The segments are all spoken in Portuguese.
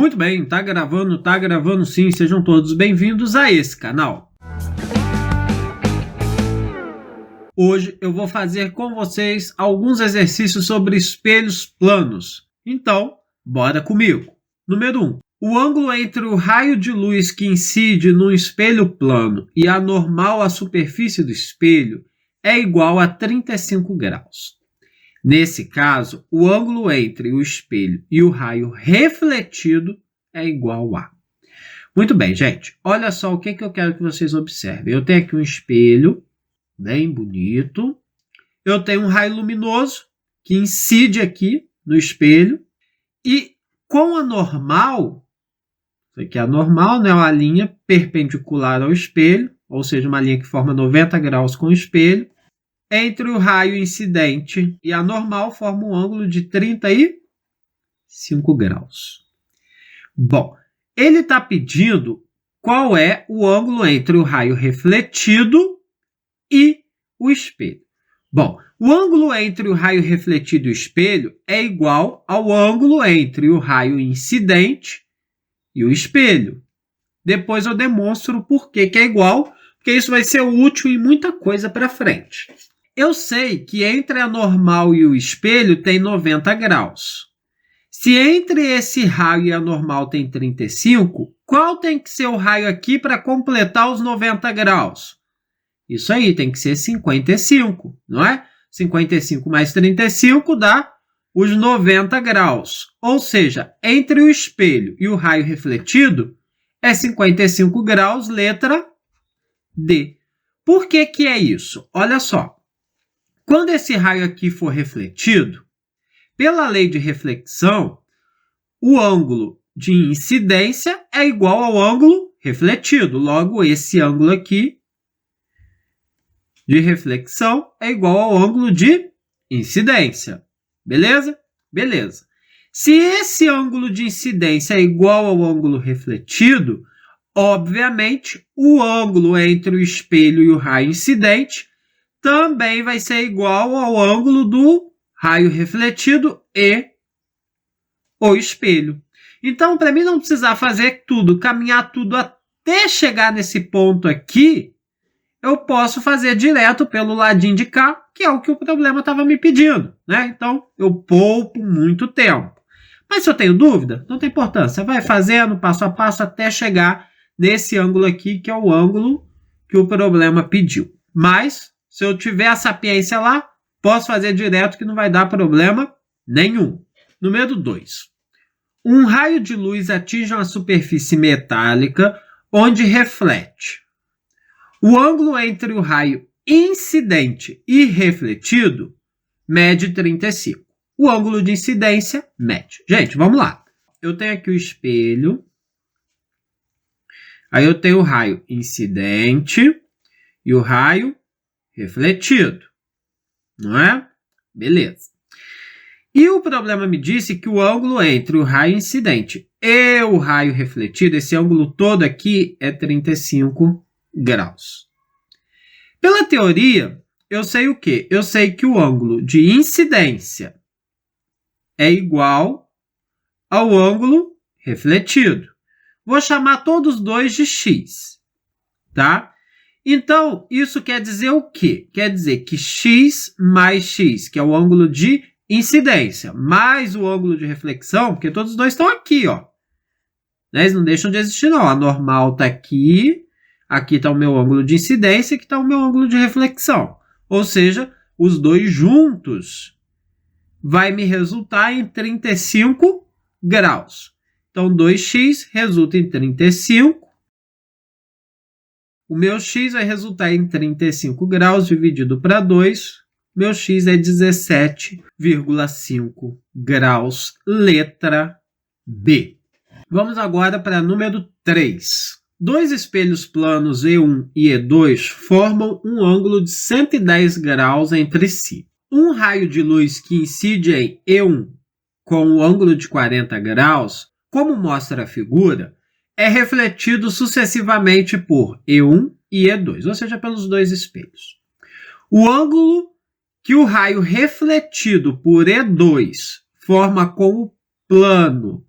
Muito bem, tá gravando sim, sejam todos bem-vindos a esse canal. Hoje eu vou fazer com vocês alguns exercícios sobre espelhos planos. Então, bora comigo. Número 1. O ângulo entre o raio de luz que incide no espelho plano e a normal à superfície do espelho é igual a 35 graus. Nesse caso, o ângulo entre o espelho e o raio refletido é igual a... Muito bem, gente. Olha só o que eu quero que vocês observem. Eu tenho aqui um espelho bem bonito. Eu tenho um raio luminoso que incide aqui no espelho. E com a normal, isso aqui é a normal, né? Uma linha perpendicular ao espelho, ou seja, uma linha que forma 90 graus com o espelho. Entre o raio incidente e a normal forma um ângulo de 35 graus. Bom, ele está pedindo qual é o ângulo entre o raio refletido e o espelho. Bom, o ângulo entre o raio refletido e o espelho é igual ao ângulo entre o raio incidente e o espelho. Depois eu demonstro por que é igual, porque isso vai ser útil em muita coisa para frente. Eu sei que entre a normal e o espelho tem 90 graus. Se entre esse raio e a normal tem 35, qual tem que ser o raio aqui para completar os 90 graus? Isso aí, tem que ser 55, não é? 55 mais 35 dá os 90 graus. Ou seja, entre o espelho e o raio refletido é 55 graus, letra D. Por que é isso? Olha só. Quando esse raio aqui for refletido, pela lei de reflexão, o ângulo de incidência é igual ao ângulo refletido. Logo, esse ângulo aqui de reflexão é igual ao ângulo de incidência. Beleza? Beleza. Se esse ângulo de incidência é igual ao ângulo refletido, obviamente, o ângulo entre o espelho e o raio incidente também vai ser igual ao ângulo do raio refletido e o espelho. Então, para mim não precisar fazer tudo, caminhar tudo até chegar nesse ponto aqui, eu posso fazer direto pelo ladinho de cá, que é o que o problema estava me pedindo, né? Então, eu poupo muito tempo. Mas se eu tenho dúvida, não tem importância. Vai fazendo passo a passo até chegar nesse ângulo aqui, que é o ângulo que o problema pediu. Mas, se eu tiver a sapiência lá, posso fazer direto que não vai dar problema nenhum. Número 2. Um raio de luz atinge uma superfície metálica onde reflete. O ângulo entre o raio incidente e refletido mede 35. O ângulo de incidência mede. Gente, vamos lá. Eu tenho aqui o espelho. Aí eu tenho o raio incidente e o raio refletido. Não é? Beleza. E o problema me disse que o ângulo entre o raio incidente e o raio refletido, esse ângulo todo aqui, é 35 graus. Pela teoria, eu sei o quê? Eu sei que o ângulo de incidência é igual ao ângulo refletido. Vou chamar todos os dois de x, tá? Então, isso quer dizer o quê? Quer dizer que x mais x, que é o ângulo de incidência, mais o ângulo de reflexão, porque todos os dois estão aqui, ó. Né? Eles não deixam de existir, não. A normal está aqui, aqui está o meu ângulo de incidência, aqui está o meu ângulo de reflexão. Ou seja, os dois juntos vai me resultar em 35 graus. Então, 2x resulta em 35. O meu x vai resultar em 35 graus dividido para 2. Meu x é 17,5 graus, letra B. Vamos agora para número 3. Dois espelhos planos E1 e E2 formam um ângulo de 110 graus entre si. Um raio de luz que incide em E1 com o ângulo de 40 graus, como mostra a figura, é refletido sucessivamente por E1 e E2, ou seja, pelos dois espelhos. O ângulo que o raio refletido por E2 forma com o plano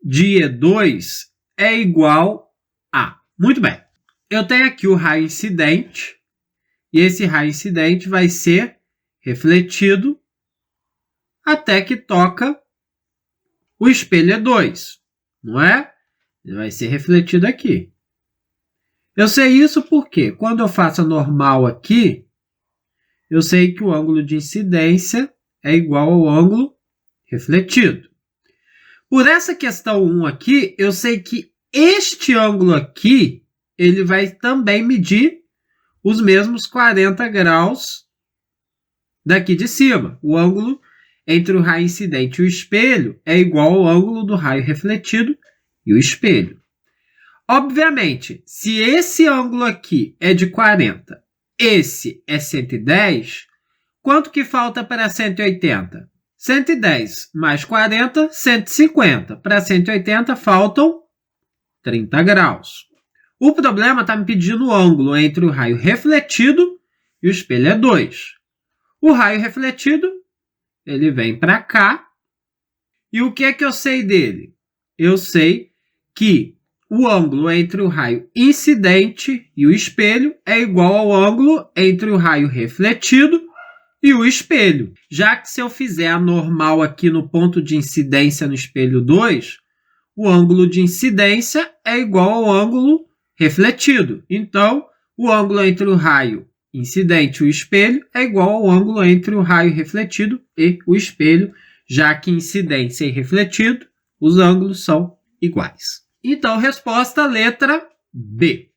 de E2 é igual a... Muito bem. Eu tenho aqui o raio incidente, e esse raio incidente vai ser refletido até que toca o espelho E2, não é? Ele vai ser refletido aqui. Eu sei isso porque quando eu faço a normal aqui, eu sei que o ângulo de incidência é igual ao ângulo refletido. Por essa questão 1 aqui, eu sei que este ângulo aqui, ele vai também medir os mesmos 40 graus daqui de cima. O ângulo entre o raio incidente e o espelho é igual ao ângulo do raio refletido e o espelho. Obviamente, se esse ângulo aqui é de 40, esse é 110, quanto que falta para 180? 110 mais 40, 150. Para 180 faltam 30 graus. O problema está me pedindo o ângulo entre o raio refletido e o espelho E2. O raio refletido, ele vem para cá. E o que é que eu sei dele? Eu sei que o ângulo entre o raio incidente e o espelho é igual ao ângulo entre o raio refletido e o espelho. Já que se eu fizer a normal aqui no ponto de incidência no espelho 2, o ângulo de incidência é igual ao ângulo refletido. Então, o ângulo entre o raio incidente e o espelho é igual ao ângulo entre o raio refletido e o espelho, já que incidência e refletido, os ângulos são iguais. Então, resposta letra B.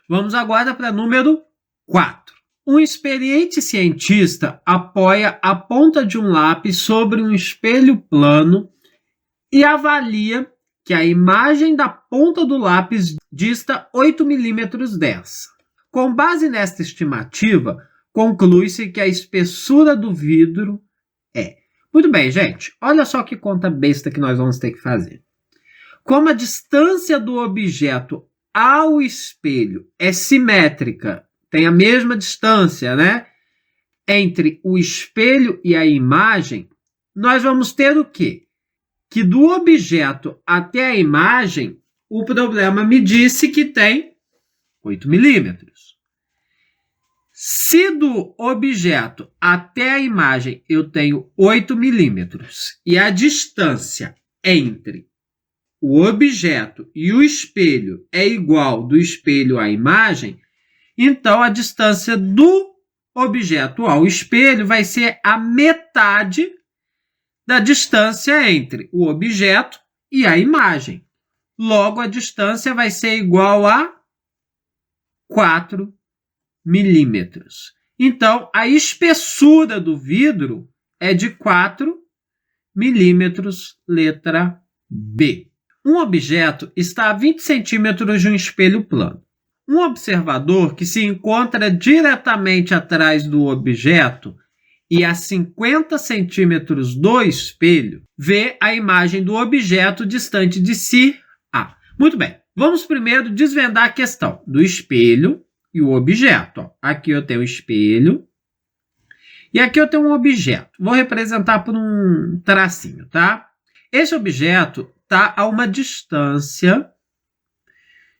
Vamos agora para número 4. Um experiente cientista apoia a ponta de um lápis sobre um espelho plano e avalia que a imagem da ponta do lápis dista 8 milímetros dessa. Com base nesta estimativa, conclui-se que a espessura do vidro é... Muito bem, gente. Olha só que conta besta que nós vamos ter que fazer. Como a distância do objeto ao espelho é simétrica, tem a mesma distância, né? Entre o espelho e a imagem, nós vamos ter o quê? Que do objeto até a imagem, o problema me disse que tem 8 milímetros. Se do objeto até a imagem eu tenho 8 milímetros e a distância entre o objeto e o espelho é igual do espelho à imagem, então a distância do objeto ao espelho vai ser a metade da distância entre o objeto e a imagem. Logo, a distância vai ser igual a 4 milímetros. Então, a espessura do vidro é de 4 milímetros, letra B. Um objeto está a 20 centímetros de um espelho plano. Um observador que se encontra diretamente atrás do objeto e a 50 centímetros do espelho, vê a imagem do objeto distante de si, A. Muito bem, vamos primeiro desvendar a questão do espelho e o objeto. Aqui eu tenho o espelho e aqui eu tenho um objeto. Vou representar por um tracinho, tá? Esse objeto está a uma distância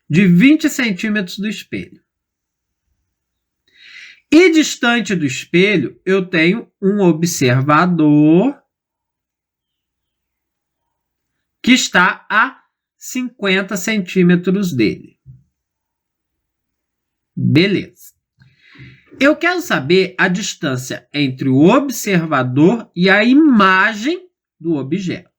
de 20 centímetros do espelho. E distante do espelho, eu tenho um observador que está a 50 centímetros dele. Beleza. Eu quero saber a distância entre o observador e a imagem do objeto.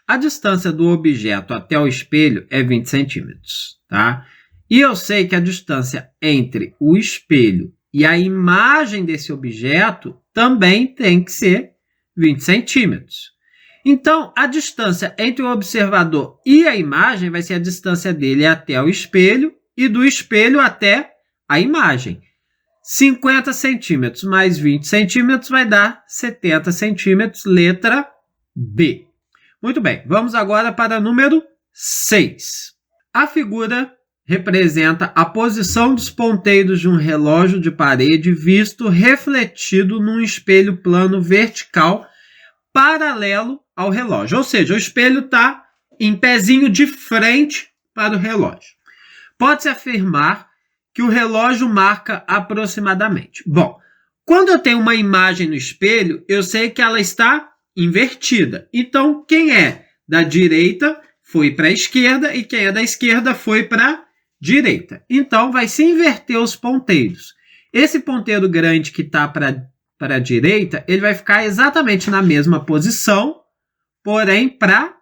A distância do objeto até o espelho é 20 centímetros, tá? E eu sei que a distância entre o espelho e a imagem desse objeto também tem que ser 20 centímetros. Então, a distância entre o observador e a imagem vai ser a distância dele até o espelho e do espelho até a imagem. 50 centímetros mais 20 centímetros vai dar 70 centímetros, letra B. Muito bem, vamos agora para o número 6. A figura representa a posição dos ponteiros de um relógio de parede visto refletido num espelho plano vertical paralelo ao relógio. Ou seja, o espelho está em pezinho de frente para o relógio. Pode-se afirmar que o relógio marca aproximadamente. Bom, quando eu tenho uma imagem no espelho, eu sei que ela está invertida. Então, quem é da direita foi para a esquerda e quem é da esquerda foi para a direita. Então, vai se inverter os ponteiros. Esse ponteiro grande que está para a direita, ele vai ficar exatamente na mesma posição, porém para a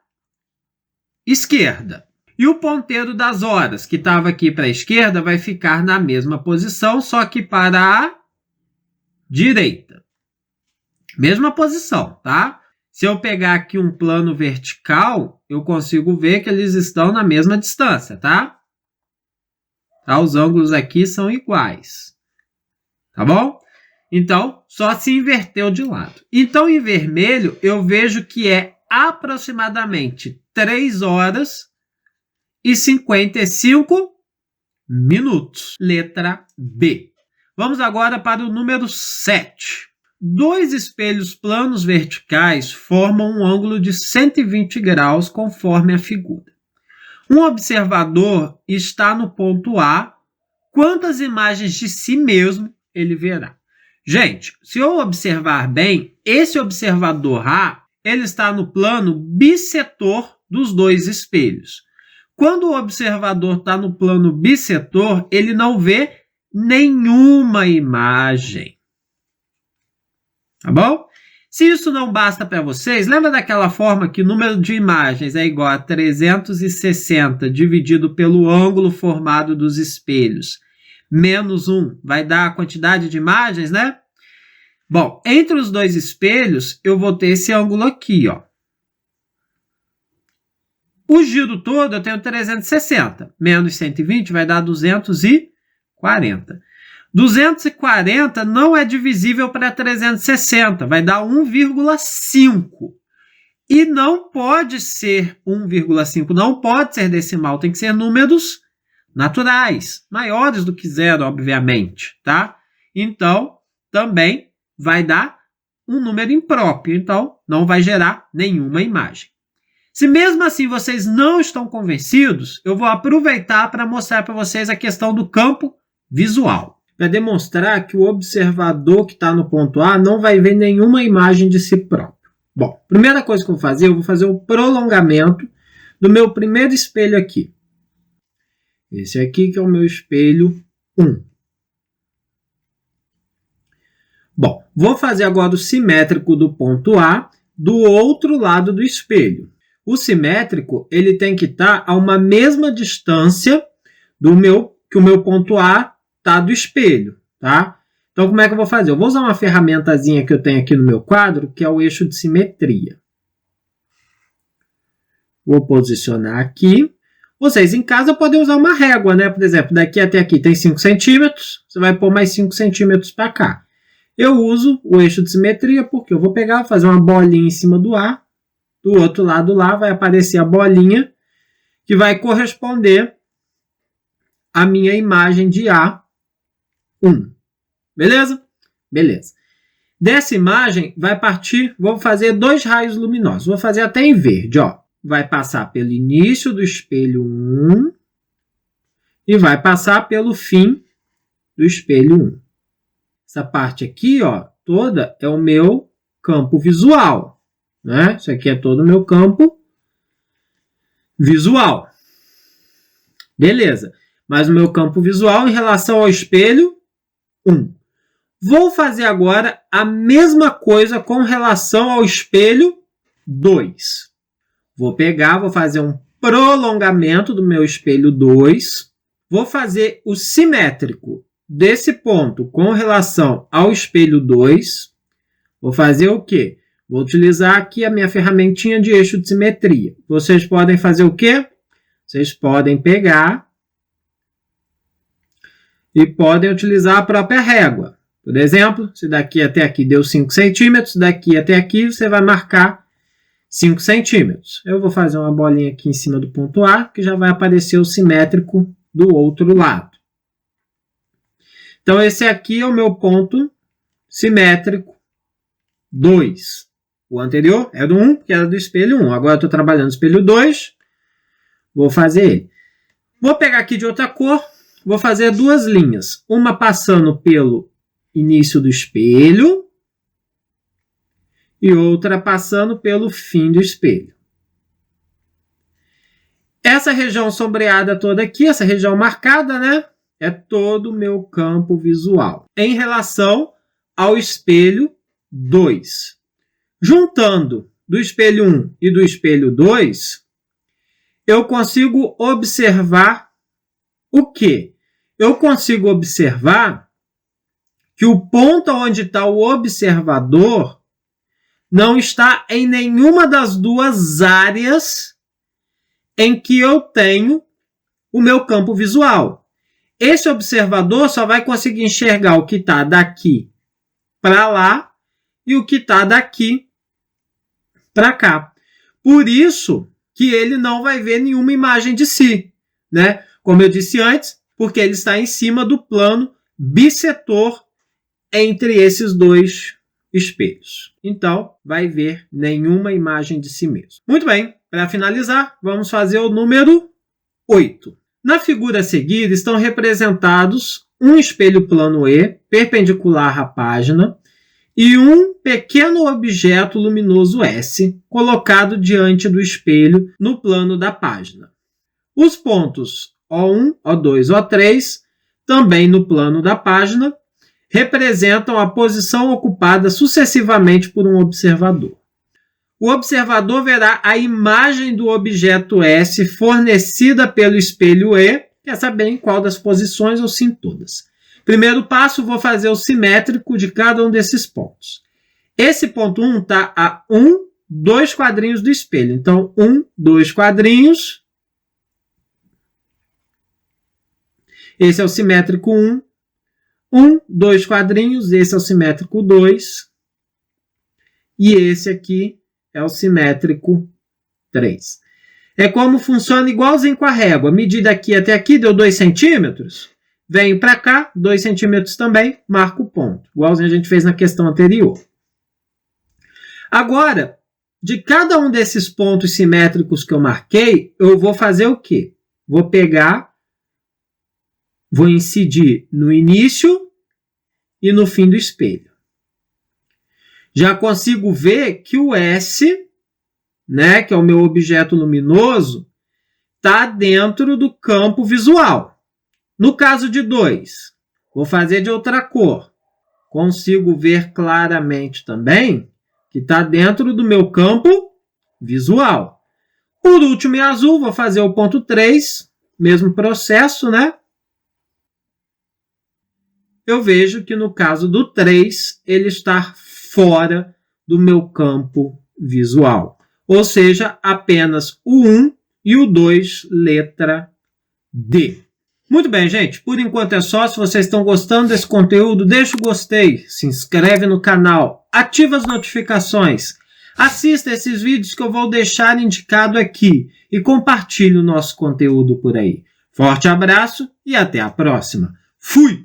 esquerda. E o ponteiro das horas, que estava aqui para a esquerda, vai ficar na mesma posição, só que para a direita. Mesma posição, tá? Se eu pegar aqui um plano vertical, eu consigo ver que eles estão na mesma distância, tá? Os ângulos aqui são iguais. Tá bom? Então, só se inverteu de lado. Então, em vermelho, eu vejo que é aproximadamente 3 horas e 55 minutos. Letra B. Vamos agora para o número 7. 2 espelhos planos verticais formam um ângulo de 120 graus conforme a figura. Um observador está no ponto A. Quantas imagens de si mesmo ele verá? Gente, se eu observar bem, esse observador A, ele está no plano bissetor dos 2 espelhos. Quando o observador está no plano bissetor, ele não vê nenhuma imagem. Tá bom? Se isso não basta para vocês, lembra daquela forma que o número de imagens é igual a 360 dividido pelo ângulo formado dos espelhos, menos 1, vai dar a quantidade de imagens, né? Bom, entre os 2 espelhos, eu vou ter esse ângulo aqui, ó. O giro todo eu tenho 360, menos 120 vai dar 240. 240 não é divisível para 360, vai dar 1,5. E não pode ser 1,5, não pode ser decimal, tem que ser números naturais, maiores do que 0, obviamente, tá? Então, também vai dar um número impróprio, então não vai gerar nenhuma imagem. Se mesmo assim vocês não estão convencidos, eu vou aproveitar para mostrar para vocês a questão do campo visual. Para demonstrar que o observador que está no ponto A não vai ver nenhuma imagem de si próprio. Bom, primeira coisa que eu vou fazer o prolongamento do meu primeiro espelho aqui. Esse aqui que é o meu espelho 1. Bom, vou fazer agora o simétrico do ponto A do outro lado do espelho. O simétrico, ele tem que estar a uma mesma distância que o meu ponto A está do espelho, tá? Então, como é que eu vou fazer? Eu vou usar uma ferramentazinha que eu tenho aqui no meu quadro, que é o eixo de simetria. Vou posicionar aqui. Vocês em casa podem usar uma régua, né? Por exemplo, daqui até aqui tem 5 centímetros, você vai pôr mais 5 centímetros para cá. Eu uso o eixo de simetria porque eu vou pegar, fazer uma bolinha em cima do A. Do outro lado lá vai aparecer a bolinha que vai corresponder à minha imagem de A1. Beleza? Beleza. Dessa imagem vai partir, vou fazer 2 raios luminosos. Vou fazer até em verde, ó. Vai passar pelo início do espelho 1 e vai passar pelo fim do espelho 1. Essa parte aqui, ó, toda é o meu campo visual. Né? Isso aqui é todo o meu campo visual. Beleza. Mas o meu campo visual em relação ao espelho 1. Vou fazer agora a mesma coisa com relação ao espelho 2. Vou pegar, vou fazer um prolongamento do meu espelho 2. Vou fazer o simétrico desse ponto com relação ao espelho 2. Vou fazer o quê? Vou utilizar aqui a minha ferramentinha de eixo de simetria. Vocês podem fazer o quê? Vocês podem pegar e podem utilizar a própria régua. Por exemplo, se daqui até aqui deu 5 centímetros, daqui até aqui você vai marcar 5 centímetros. Eu vou fazer uma bolinha aqui em cima do ponto A, que já vai aparecer o simétrico do outro lado. Então, esse aqui é o meu ponto simétrico 2. O anterior era do 1, que era do espelho 1. Agora eu estou trabalhando no espelho 2. Vou fazer ele. Vou pegar aqui de outra cor, vou fazer duas linhas. Uma passando pelo início do espelho e outra passando pelo fim do espelho. Essa região sombreada toda aqui, essa região marcada, né? É todo o meu campo visual. Em relação ao espelho 2. Juntando do espelho 1 e do espelho 2, eu consigo observar o quê? Eu consigo observar que o ponto onde está o observador não está em nenhuma das duas áreas em que eu tenho o meu campo visual. Esse observador só vai conseguir enxergar o que está daqui para lá e o que está daqui para cá. Por isso que ele não vai ver nenhuma imagem de si, né? Como eu disse antes, porque ele está em cima do plano bissetor entre esses dois espelhos. Então, vai ver nenhuma imagem de si mesmo. Muito bem, para finalizar, vamos fazer o número 8. Na figura a seguir estão representados um espelho plano E, perpendicular à página, e um pequeno objeto luminoso S, colocado diante do espelho no plano da página. Os pontos O1, O2, O3, também no plano da página, representam a posição ocupada sucessivamente por um observador. O observador verá a imagem do objeto S fornecida pelo espelho E, quer saber em qual das posições ou se em todas. Primeiro passo, vou fazer o simétrico de cada um desses pontos. Esse ponto 1 está a 2 quadrinhos do espelho. Então, 2 quadrinhos. Esse é o simétrico 2 quadrinhos. Esse é o simétrico 2. E esse aqui é o simétrico 3. É como funciona igualzinho com a régua. Medir daqui até aqui deu 2 centímetros. Venho para cá, 2 centímetros também, marco o ponto. Igualzinho a gente fez na questão anterior. Agora, de cada um desses pontos simétricos que eu marquei, eu vou fazer o quê? Vou pegar, vou incidir no início e no fim do espelho. Já consigo ver que o S, né, que é o meu objeto luminoso, está dentro do campo visual. No caso de 2, vou fazer de outra cor. Consigo ver claramente também que está dentro do meu campo visual. Por último, em azul, vou fazer o ponto 3, mesmo processo, né? Eu vejo que no caso do 3, ele está fora do meu campo visual. Ou seja, apenas o 1 e o 2, letra D. Muito bem, gente. Por enquanto é só. Se vocês estão gostando desse conteúdo, deixa o gostei, se inscreve no canal, ativa as notificações, assista esses vídeos que eu vou deixar indicado aqui e compartilhe o nosso conteúdo por aí. Forte abraço e até a próxima. Fui!